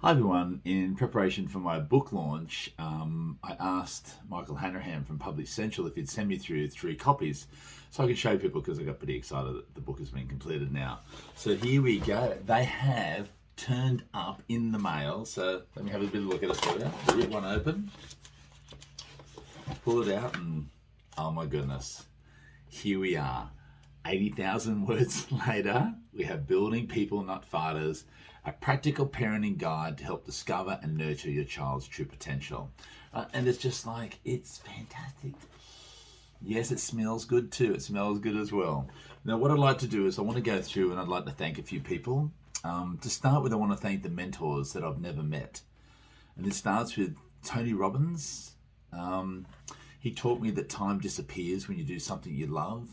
Hi everyone. In preparation for my book launch, I asked Michael Hanrahan from Public Central if he'd send me through 3 copies so I could show people, because I got pretty excited that the book has been completed now. So here we go. They have turned up in the mail. So let me have a bit of a look at it for you. Rip one open, pull it out, and oh my goodness, here we are. 80,000 words later, we have Building People Not Fighters, a practical parenting guide to help discover and nurture your child's true potential. And it's just like, it's fantastic. Yes, it smells good too. It smells good as well. Now, what I'd like to do is I want to go through and I'd like to thank a few people. To start with, I want to thank the mentors that I've never met. And it starts with Tony Robbins. He taught me that time disappears when you do something you love.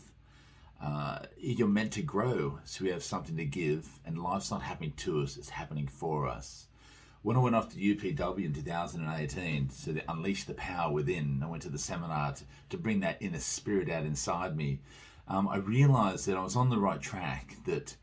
You're meant to grow, so we have something to give, and life's not happening to us, it's happening for us. When I went off to UPW in 2018 to unleash the power within, I went to the seminar to bring that inner spirit out inside me. I realized that I was on the right track, that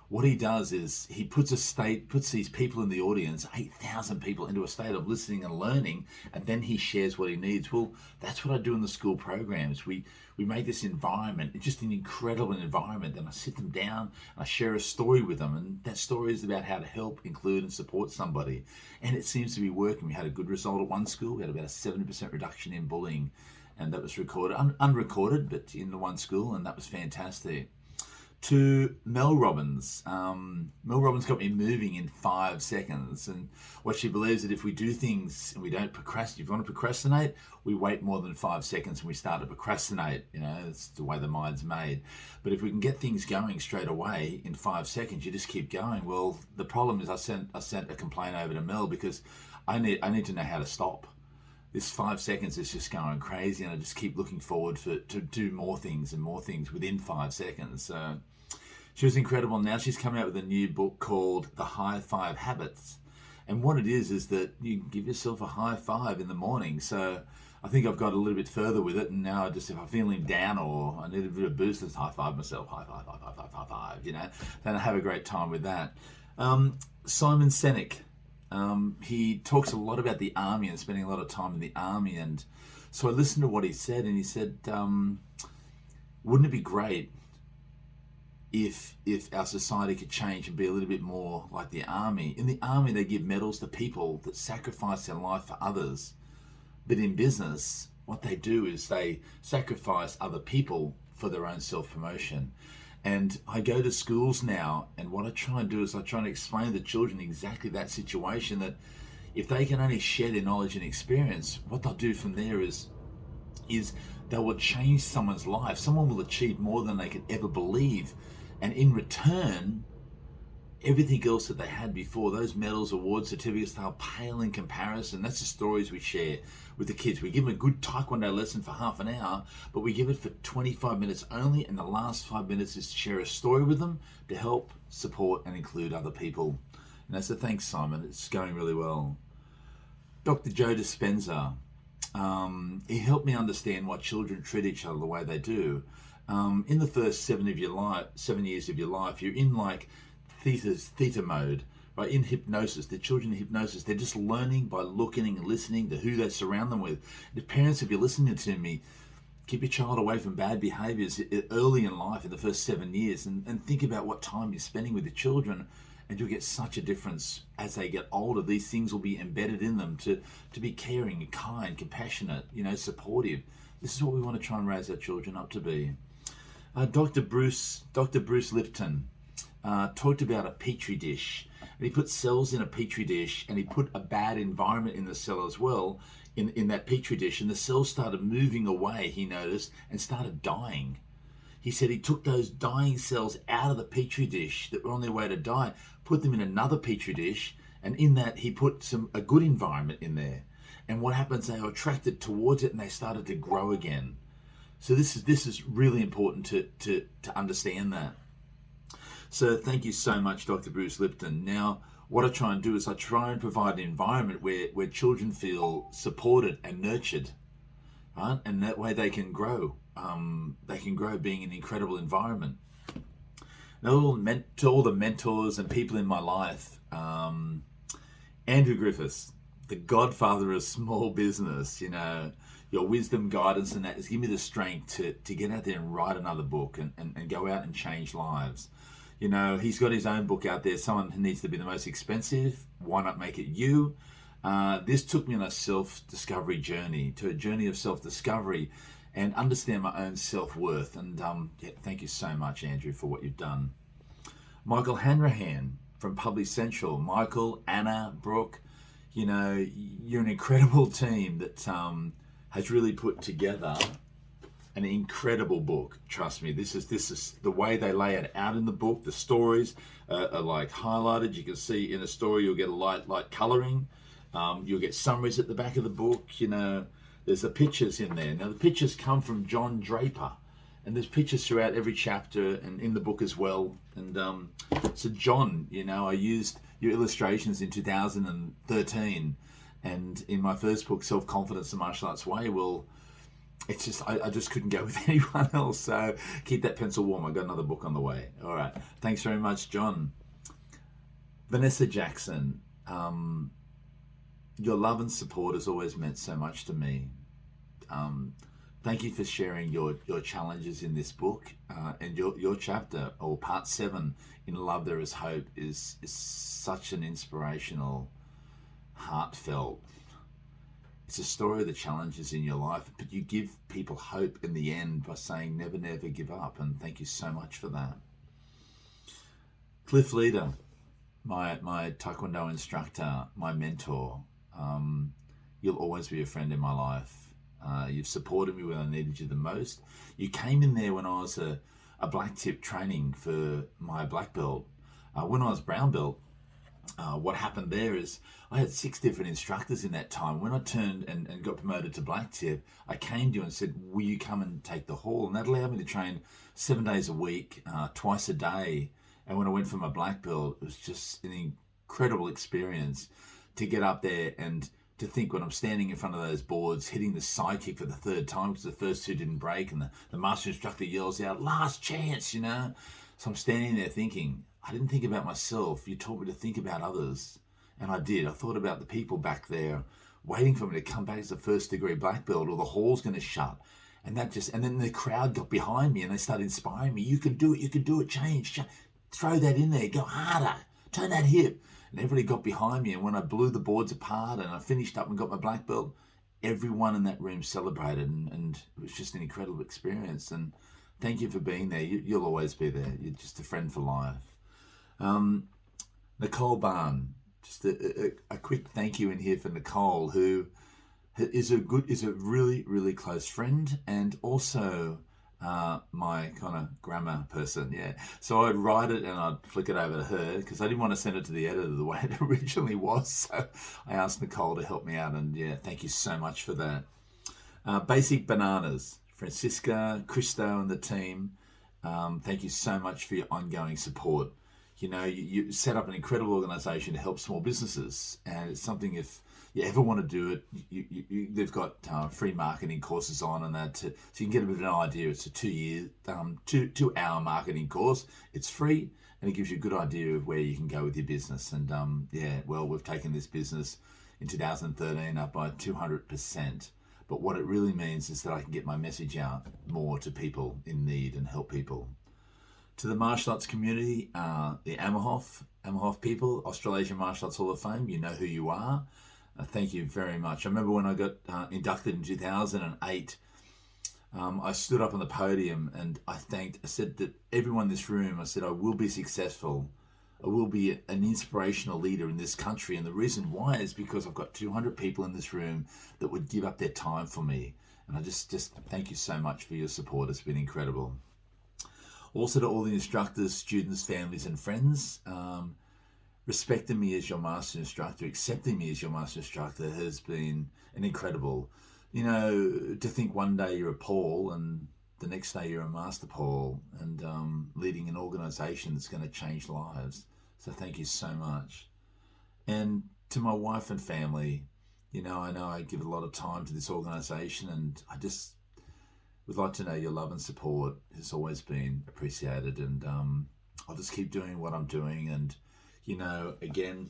what he does is he puts these people in the audience, 8,000 people, into a state of listening and learning, and then he shares what he needs. Well, that's what I do in the school programs. We make this environment, it's just an incredible environment. Then I sit them down and I share a story with them, and that story is about how to help, include, and support somebody. And it seems to be working. We had a good result at one school. We had about a 70% reduction in bullying, and that was recorded, unrecorded, but in the one school, and that was fantastic. To Mel Robbins. Mel Robbins got me moving in 5 seconds, and what she believes that if we do things and we don't procrastinate, if you want to procrastinate, we wait more than 5 seconds and we start to procrastinate. You know, it's the way the mind's made. But if we can get things going straight away in 5 seconds, you just keep going. Well, the problem is I sent a complaint over to Mel because I need to know how to stop. This 5 seconds is just going crazy, and I just keep looking forward to do more things and more things within 5 seconds. So she was incredible. Now she's coming out with a new book called The High Five Habits. And what it is that you give yourself a high five in the morning. So I think I've got a little bit further with it, and now if I'm feeling down or I need a bit of boost, just high five myself, high five, high five, high five, high five, then I have a great time with that. Simon Sinek. He talks a lot about the army and spending a lot of time in the army, and so I listened to what he said, and he said, wouldn't it be great if our society could change and be a little bit more like the army? In the army, they give medals to people that sacrifice their life for others, but in business, what they do is they sacrifice other people for their own self-promotion. And I go to schools now, and what I try and do is I try and explain to children exactly that situation, that if they can only share their knowledge and experience, what they'll do from there is they will change someone's life. Someone will achieve more than they could ever believe. And in return, everything else that they had before, those medals, awards, certificates, they'll pale in comparison. That's the stories we share with the kids. We give them a good Taekwondo lesson for half an hour, but we give it for 25 minutes only, and the last 5 minutes is to share a story with them to help, support, and include other people. And so thanks, Simon. It's going really well. Dr. Joe Dispenza. He helped me understand why children treat each other the way they do. In the first 7 years of your life, you're in like theta mode, right? In hypnosis, the children in hypnosis, they're just learning by looking and listening to who they surround them with. The parents, if you're listening to me, keep your child away from bad behaviors early in life, in the first 7 years, and think about what time you're spending with your children, and you'll get such a difference as they get older. These things will be embedded in them to be caring, kind, compassionate, supportive. This is what we want to try and raise our children up to be. Dr. Bruce Lipton talked about a petri dish, and he put cells in a petri dish, and he put a bad environment in the cell as well, in that petri dish, and the cells started moving away, he noticed, and started dying. He said he took those dying cells out of the petri dish that were on their way to die, put them in another petri dish, and in that he put a good environment in there. And what happens, they were attracted towards it, and they started to grow again. So this is really important to understand that. So thank you so much, Dr. Bruce Lipton. Now, what I try and do is I try and provide an environment where children feel supported and nurtured, right? And that way they can grow. They can grow being in an incredible environment. Now, to all the mentors and people in my life, Andrew Griffiths, the godfather of small business, your wisdom, guidance, and that has given me the strength to get out there and write another book and go out and change lives. He's got his own book out there, Someone Who Needs to Be the Most Expensive. Why not make it you? This took me on a self-discovery journey, to a journey of self-discovery and understand my own self-worth. And thank you so much, Andrew, for what you've done. Michael Hanrahan from Public Central. Michael, Anna, Brooke, you're an incredible team that has really put together an incredible book. Trust me, this is the way they lay it out in the book. The stories are like highlighted. You can see in a story you'll get a light coloring. You'll get summaries at the back of the book. There's the pictures in there. Now the pictures come from John Draper, and there's pictures throughout every chapter and in the book as well. And so John, I used your illustrations in 2013, and in my first book, Self-Confidence the Martial Arts Way. Well, it's just I just couldn't go with anyone else. So keep that pencil warm. I've got another book on the way. All right. Thanks very much, John. Vanessa Jackson, your love and support has always meant so much to me. Thank you for sharing your challenges in this book, and your chapter, or part 7, In Love There Is Hope, is such an inspirational, heartfelt. It's a story of the challenges in your life, but you give people hope in the end by saying never, never give up, and thank you so much for that. Cliff Leader, my Taekwondo instructor, my mentor, you'll always be a friend in my life. You've supported me when I needed you the most. You came in there when I was a black tip training for my black belt. When I was brown belt, what happened there is I had 6 different instructors in that time. When I turned and got promoted to black tip, I came to you and said, will you come and take the hall? And that allowed me to train 7 days a week, twice a day. And when I went for my black belt, it was just an incredible experience to get up there and to think when I'm standing in front of those boards, hitting the side kick for the 3rd time because the first 2 didn't break, and the master instructor yells out, last chance, So I'm standing there thinking, I didn't think about myself. You taught me to think about others. And I did. I thought about the people back there waiting for me to come back as a 1st degree black belt, or the hall's going to shut. And then the crowd got behind me and they started inspiring me. You can do it, change. Throw that in there, go harder, turn that hip. And everybody got behind me, and when I blew the boards apart and I finished up and got my black belt, everyone in that room celebrated, and it was just an incredible experience. And thank you for being there. You'll always be there. You're just a friend for life. Nicole Barn, just a quick thank you in here for Nicole, who is a really, really close friend, and also my kind of grammar person, yeah. So I'd write it and I'd flick it over to her because I didn't want to send it to the editor the way it originally was. So I asked Nicole to help me out, and yeah, thank you so much for that. Basic Bananas, Francisca, Christo, and the team. Thank you so much for your ongoing support. You set up an incredible organisation to help small businesses, and it's something, if you ever want to do it, they've got free marketing courses on and that, so you can get a bit of an idea. It's a 2-hour marketing course. It's free, and it gives you a good idea of where you can go with your business. And we've taken this business in 2013 up by 200%. But what it really means is that I can get my message out more to people in need and help people. To the martial arts community, the Ammerhof people, Australasian Martial Arts Hall of Fame, you know who you are. Thank you very much. I remember when I got inducted in 2008, I stood up on the podium and I said that everyone in this room, I said, I will be successful. I will be an inspirational leader in this country. And the reason why is because I've got 200 people in this room that would give up their time for me. And I just thank you so much for your support. It's been incredible. Also to all the instructors, students, families and friends, respecting me as your master instructor, accepting me as your master instructor has been an incredible. To think one day you're a Paul and the next day you're a Master Paul, and leading an organisation that's going to change lives. So thank you so much. And to my wife and family, I know I give a lot of time to this organisation, and I just would like to know your love and support has always been appreciated. And I'll just keep doing what I'm doing, and again,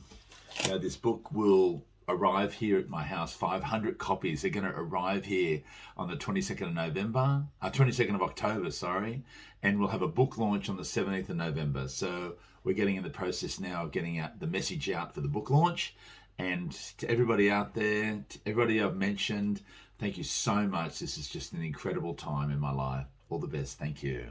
this book will arrive here at my house. 500 copies are going to arrive here on the 22nd of October, sorry, and we'll have a book launch on the 17th of November. So we're getting in the process now of getting out the message out for the book launch. And to everybody out there, to everybody I've mentioned, thank you so much. This is just an incredible time in my life. All the best. Thank you.